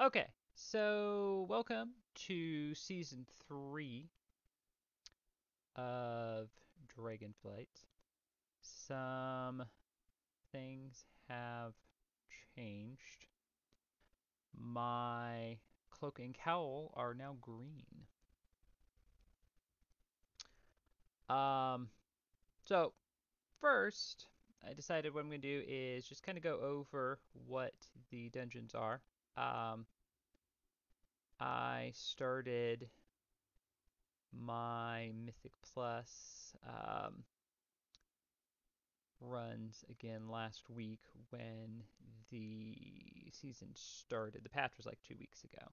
Okay, so welcome to season 3 of Dragonflight. Some things have changed. My cloak and cowl are now green. Um, so first, I decided what I'm going to do is just kind of go over what the dungeons are. Um, I started my Mythic Plus runs again last week when the season started. The patch was like 2 weeks ago,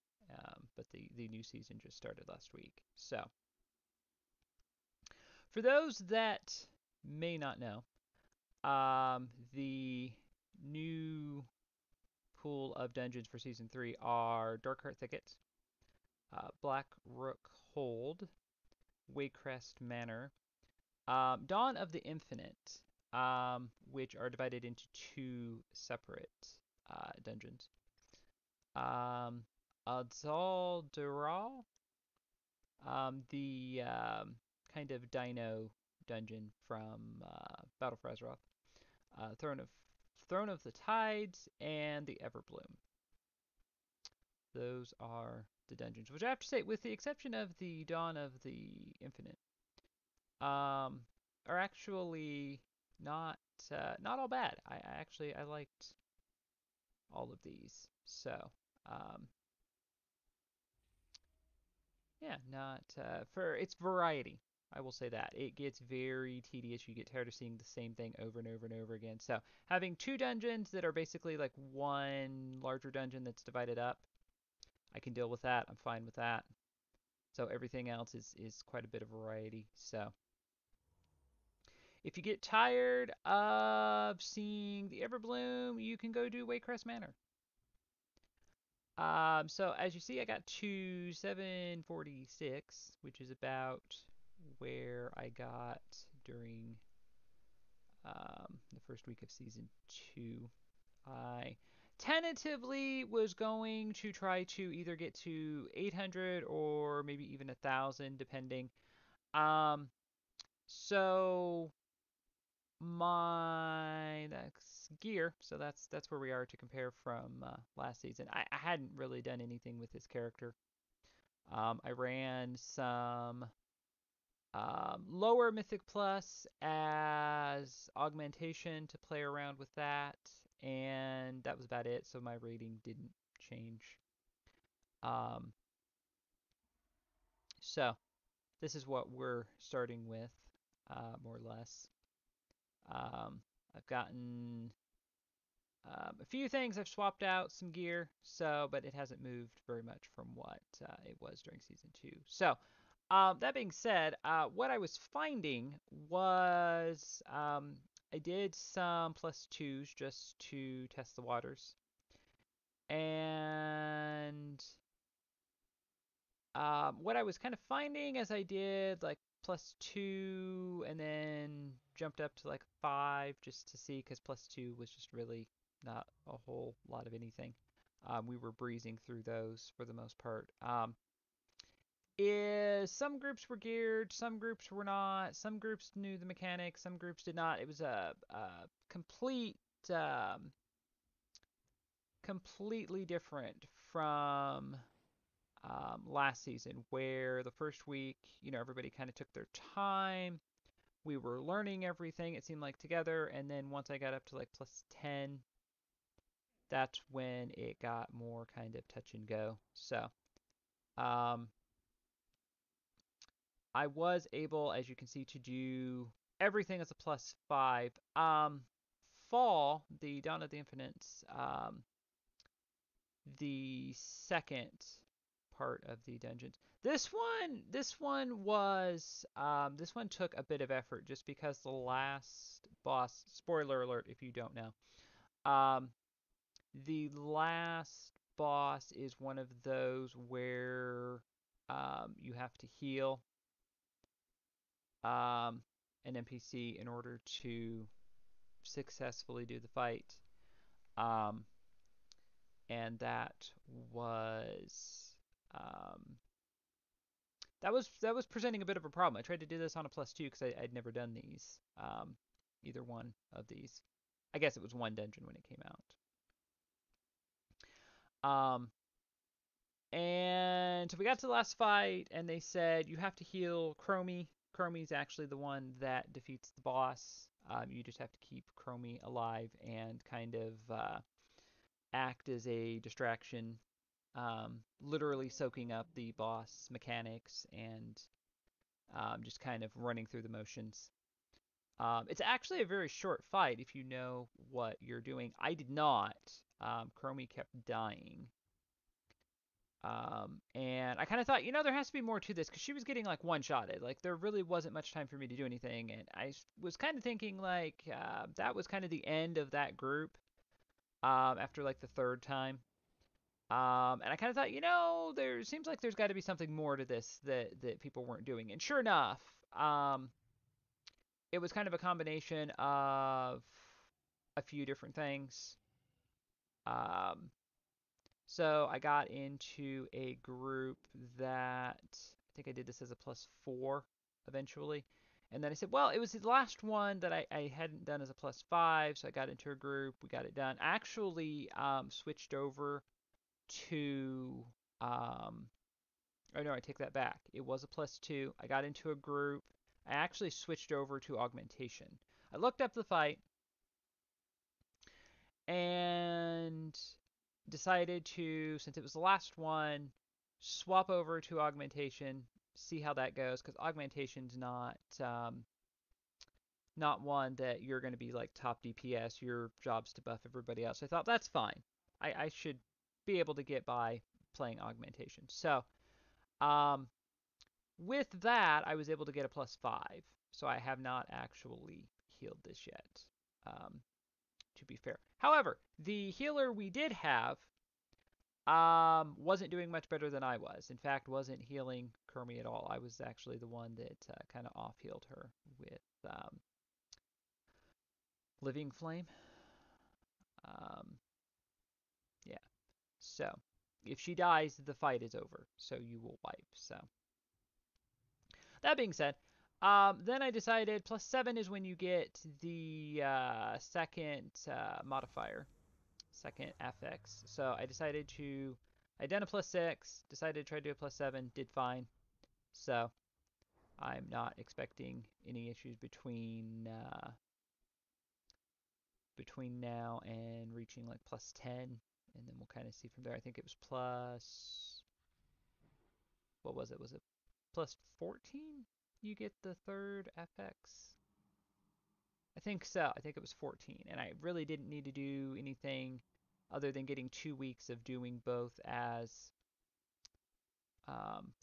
but the new season just started last week. So, for those that may not know, the new pool of dungeons for season 3 are Darkheart Thicket, Black Rook Hold, Waycrest Manor, Dawn of the Infinite, which are divided into two separate dungeons. Um, Adzal the kind of dino dungeon from Battle for Azeroth, Throne of the Tides, and the Everbloom. Those are the dungeons, which I have to say, with the exception of the Dawn of the Infinite, um, are actually not not all bad. I liked all of these. So um, yeah, not for its variety. I will say that it gets very tedious. You get tired of seeing the same thing over and over and over again. So having two dungeons that are basically like one larger dungeon that's divided up, I can deal with that. I'm fine with that. So everything else is quite a bit of variety. So if you get tired of seeing the Everbloom, you can go do Waycrest Manor. So as you see, I got to 746, which is about where I got during the first week of season 2. I tentatively was going to try to either get to 800 or maybe even 1,000, depending. Um, so my that's gear, so that's where we are to compare from last season. I hadn't really done anything with this character. I ran some lower Mythic Plus as augmentation to play around with that, and that was about it. So my rating didn't change. Um, so this is what we're starting with, more or less. I've gotten a few things I've swapped out some gear, so but it hasn't moved very much from what it was during season 2. So that being said, what I was finding was I did some plus twos just to test the waters, and what I was kind of finding as I did like plus two and then jumped up to like five just to see because plus two was just really not a whole lot of anything. We were breezing through those for the most part. Is some groups were geared, some groups were not, some groups knew the mechanics, some groups did not. It was a complete, um, completely different from last season, where the first week, everybody kind of took their time. We were learning everything, it seemed like, together. And then once I got up to like plus 10, that's when it got more kind of touch and go. So, um, I was able, as you can see, to do everything as a plus 5. Fall, the Dawn of the Infinites, the second part of the dungeons. This one took a bit of effort just because the last boss, spoiler alert if you don't know, the last boss is one of those where you have to heal an NPC in order to successfully do the fight. Um, and was um, that was presenting a bit of a problem. I tried to do this on a +2 because I'd never done these, either one of these. I guess it was one dungeon when it came out. And so we got to the last fight, and they said you have to heal Chromie. Chromie's actually the one that defeats the boss. You just have to keep Chromie alive and kind of act as a distraction, literally soaking up the boss mechanics and just kind of running through the motions. It's actually a very short fight if you know what you're doing. I did not. Chromie kept dying. And I kind of thought, there has to be more to this because she was getting like one-shotted. Like there really wasn't much time for me to do anything, and I was kind of thinking like that was kind of the end of that group after like the third time. And I kind of thought, there seems like there's got to be something more to this that people weren't doing. And sure enough, um, it was kind of a combination of a few different things. Um, So I got into a group that I think I did this as a +4 eventually. And then I said, well, it was the last one that I hadn't done as a +5, so I got into a group. We got it done. I actually switched over to, oh no, I take that back. It was a +2. I got into a group. I actually switched over to augmentation. I looked up the fight and decided to, since it was the last one, swap over to augmentation, see how that goes, because augmentation's not one that you're going to be like top DPS. Your job's to buff everybody else. So I thought that's fine. I should be able to get by playing augmentation. So um, with that, I was able to get a +5. So I have not actually healed this yet. Um, to be fair. However, the healer we did have wasn't doing much better than I was. In fact, wasn't healing Kermie at all. I was actually the one that kind of off-healed her with Living Flame. Um, yeah. So, if she dies, the fight is over. So you will wipe. So, that being said, then I decided +7 is when you get the second modifier, second affix. So I decided to, I done a +6, decided to try to do a +7, did fine. So I'm not expecting any issues between now and reaching like +10, and then we'll kind of see from there. I think it was plus, what was it? Was it +14? You get the third FX. I think so. I think it was 14, and I really didn't need to do anything other than getting 2 weeks of doing both as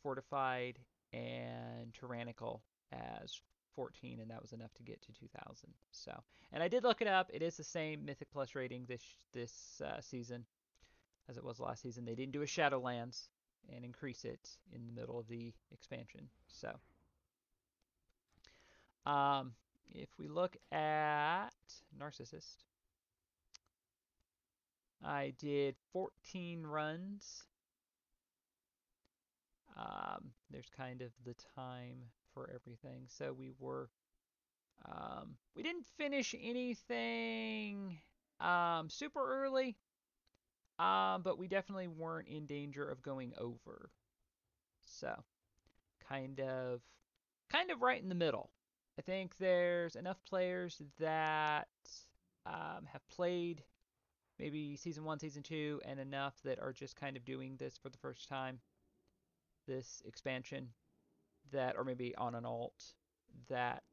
fortified and tyrannical as 14, and that was enough to get to 2000. So, and I did look it up. It is the same Mythic Plus rating this season as it was last season. They didn't do a Shadowlands and increase it in the middle of the expansion. So, if we look at Narcissist, I did 14 runs. There's kind of the time for everything. So we didn't finish anything super early, but we definitely weren't in danger of going over. So kind of right in the middle. I think there's enough players that have played maybe season 1, season 2, and enough that are just kind of doing this for the first time, this expansion, that, or maybe on an alt, that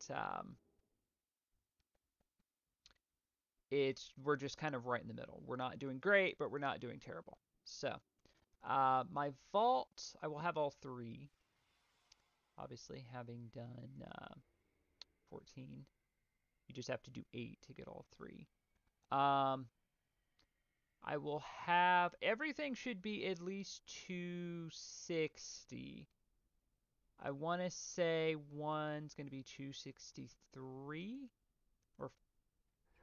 we're just kind of right in the middle. We're not doing great, but we're not doing terrible. So my vault, I will have all 3. Obviously, having done 14, you just have to do 8 to get all 3. I will have, everything should be at least 260. I want to say one's going to be 263 or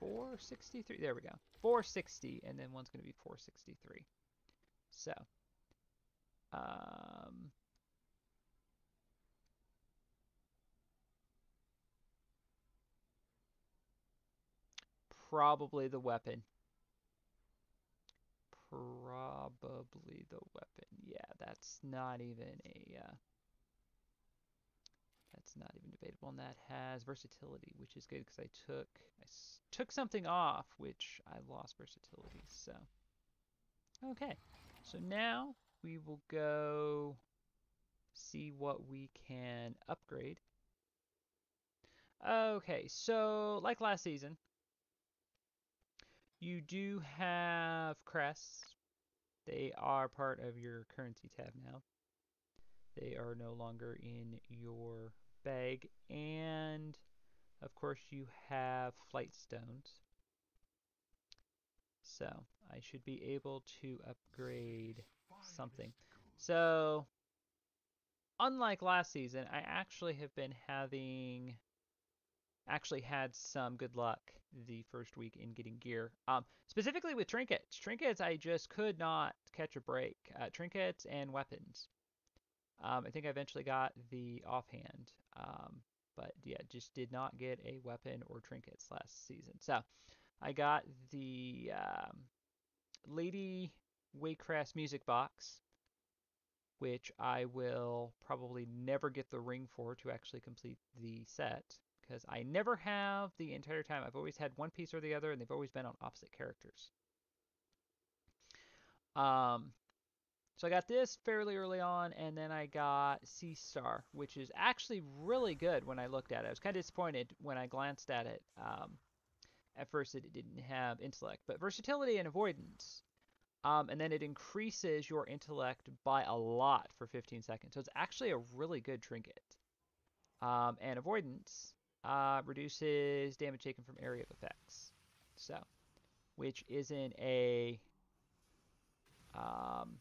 463. There we go. 460, and then one's going to be 463. So, um, probably the weapon. Probably the weapon. Yeah, that's not even debatable. And that has versatility, which is good because I took something off, which I lost versatility. So okay, so now we will go see what we can upgrade. Okay, so like last season, you do have crests. They are part of your currency tab now. They are no longer in your bag. And of course, you have flight stones. So I should be able to upgrade something. So unlike last season, I actually had some good luck the first week in getting gear. Specifically with trinkets. Trinkets, I just could not catch a break. Trinkets and weapons. I think I eventually got the offhand, but yeah, just did not get a weapon or trinkets last season. So I got the Lady Waycraft's music box, which I will probably never get the ring for to actually complete the set because I never have the entire time. I've always had one piece or the other, and they've always been on opposite characters. Um, so I got this fairly early on, and then I got Sea Star, which is actually really good when I looked at it. I was kind of disappointed when I glanced at it. At first, it didn't have intellect, but versatility and avoidance. And then it increases your intellect by a lot for 15 seconds. So it's actually a really good trinket. And avoidance reduces damage taken from area of effects. So, which isn't a um,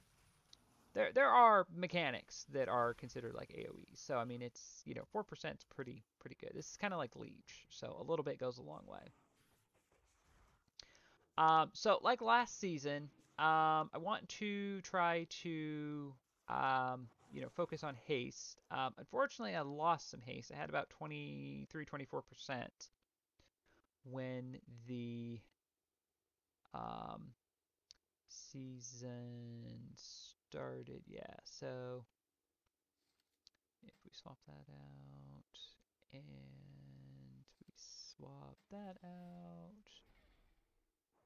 there are mechanics that are considered like AoE. So I mean it's 4% is pretty good. This is kind of like Leech, so a little bit goes a long way. So like last season, I want to try to focus on haste. Unfortunately, I lost some haste. I had about 23-24% when the um, season started. Yeah, so if we swap that out and we swap that out.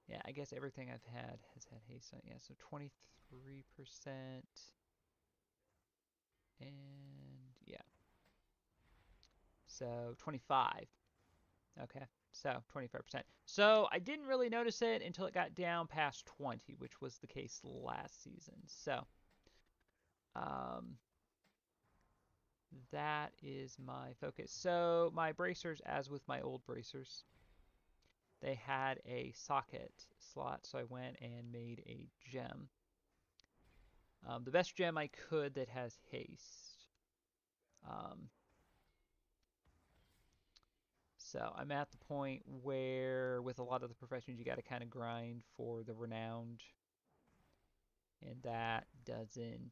Yeah, I guess everything I've had has had haste on it. Yeah, so 23% and yeah. So 25. Okay. So 25%. So I didn't really notice it until it got down past 20, which was the case last season. So um, that is my focus. So my bracers, as with my old bracers, they had a socket slot, so I went and made a gem. The best gem I could that has haste. Um, so I'm at the point where, with a lot of the professions, you got to kind of grind for the renowned, and that doesn't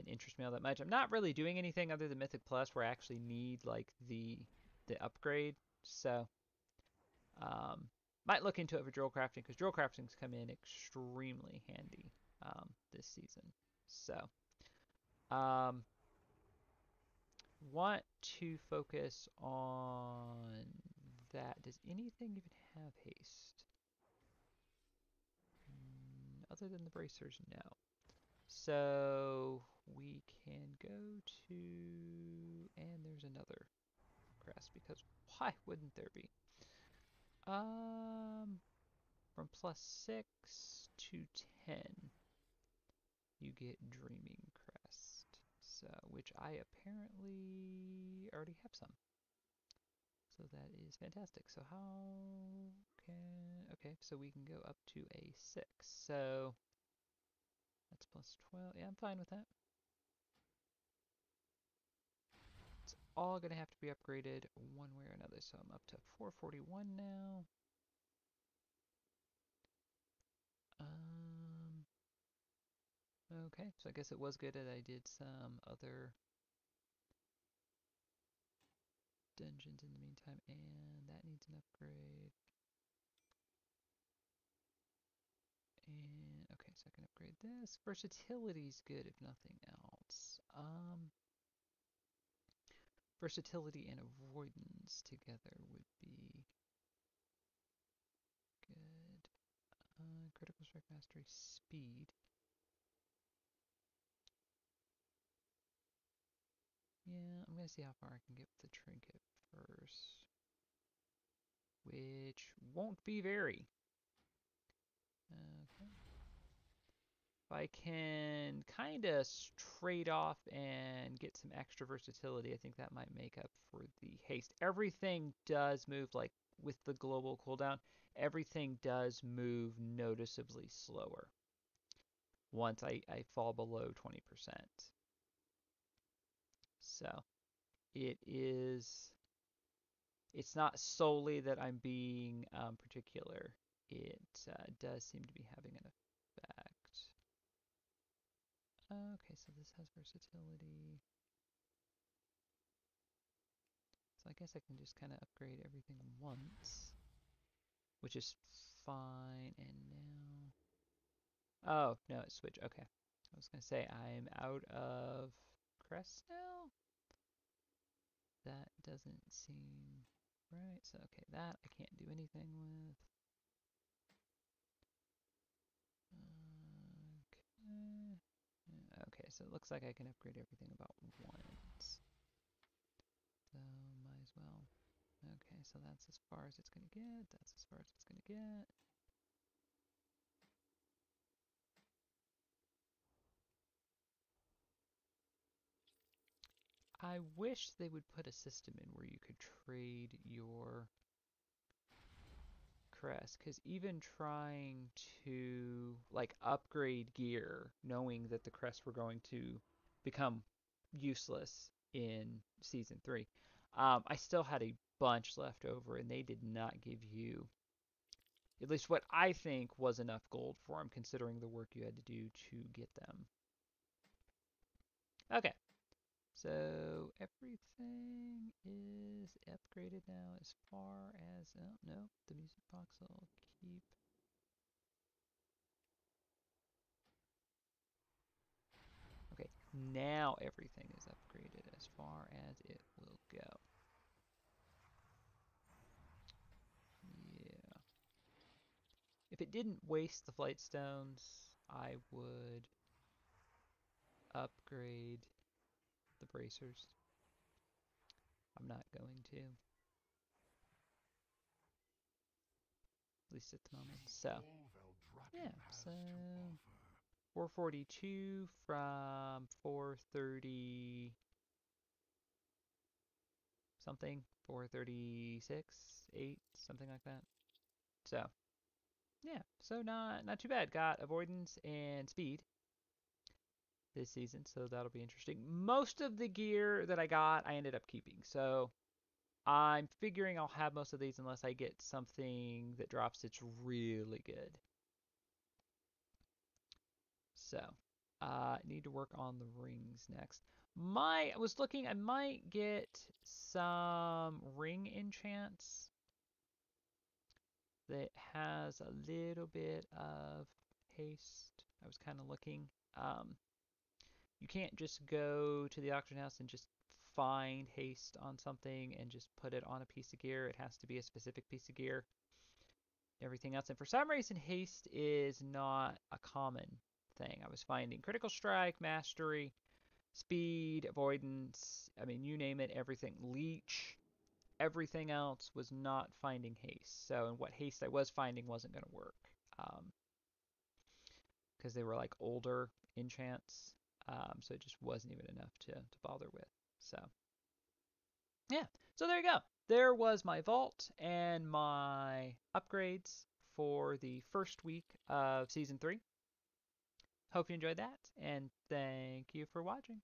interest me all that much. I'm not really doing anything other than Mythic Plus where I actually need like the upgrade. So um, might look into it for drill crafting because drill crafting's come in extremely handy this season. So um, want to focus on that. Does anything even have haste? Other than the bracers, no. So we can go to, and there's another crest because why wouldn't there be? Um, from +6 to 10, you get Dreaming Crest. So, which I apparently already have some. So that is fantastic. So okay, so we can go up to a 6. So that's +12. Yeah, I'm fine with that. It's all going to have to be upgraded one way or another. So I'm up to 441 now. Okay, so I guess it was good that I did some other dungeons in the meantime, and that needs an upgrade. And okay, so I can upgrade this. Versatility's good if nothing else. Versatility and avoidance together would be good. Critical strike mastery speed. Yeah, I'm gonna see how far I can get with the trinket first, which won't be very. Okay. If I can kind of trade off and get some extra versatility, I think that might make up for the haste. Everything does move, like with the global cooldown, everything does move noticeably slower once I fall below 20%. So it is, it's not solely that I'm being particular. It does seem to be having an effect. Okay, so this has versatility. So I guess I can just kind of upgrade everything once, which is fine. And now, oh no, it switched. Okay, I was gonna say I'm out of crest now. That doesn't seem right. So okay, that I can't do anything with. Okay. Okay, so it looks like I can upgrade everything about once. So might as well. Okay, so that's as far as it's gonna get. That's as far as it's gonna get. I wish they would put a system in where you could trade your crest, because even trying to like upgrade gear, knowing that the crests were going to become useless in season 3, I still had a bunch left over, and they did not give you at least what I think was enough gold for them, considering the work you had to do to get them. Okay, so everything is upgraded now as far as, oh no, the music box will keep. Okay, now everything is upgraded as far as it will go. Yeah. If it didn't waste the flight stones, I would upgrade the bracers. I'm not going to, at least at the moment. So, yeah, so 442 from 430 something, 436, 8, something like that. So, yeah, so not too bad. Got avoidance and speed this season, so that'll be interesting. Most of the gear that I got, I ended up keeping. So, I'm figuring I'll have most of these unless I get something that drops that's really good. So, I need to work on the rings next. I was looking, I might get some ring enchants that has a little bit of haste. I was kind of looking. You can't just go to the auction house and just find haste on something and just put it on a piece of gear. It has to be a specific piece of gear. Everything else. And for some reason, haste is not a common thing. I was finding critical strike, mastery, speed, avoidance. I mean, you name it, everything. Leech. Everything else was not finding haste. So, and what haste I was finding wasn't going to work. Because they were like older enchants. So it just wasn't even enough to bother with. So, yeah. So there you go. There was my vault and my upgrades for the first week of season 3. Hope you enjoyed that, and thank you for watching.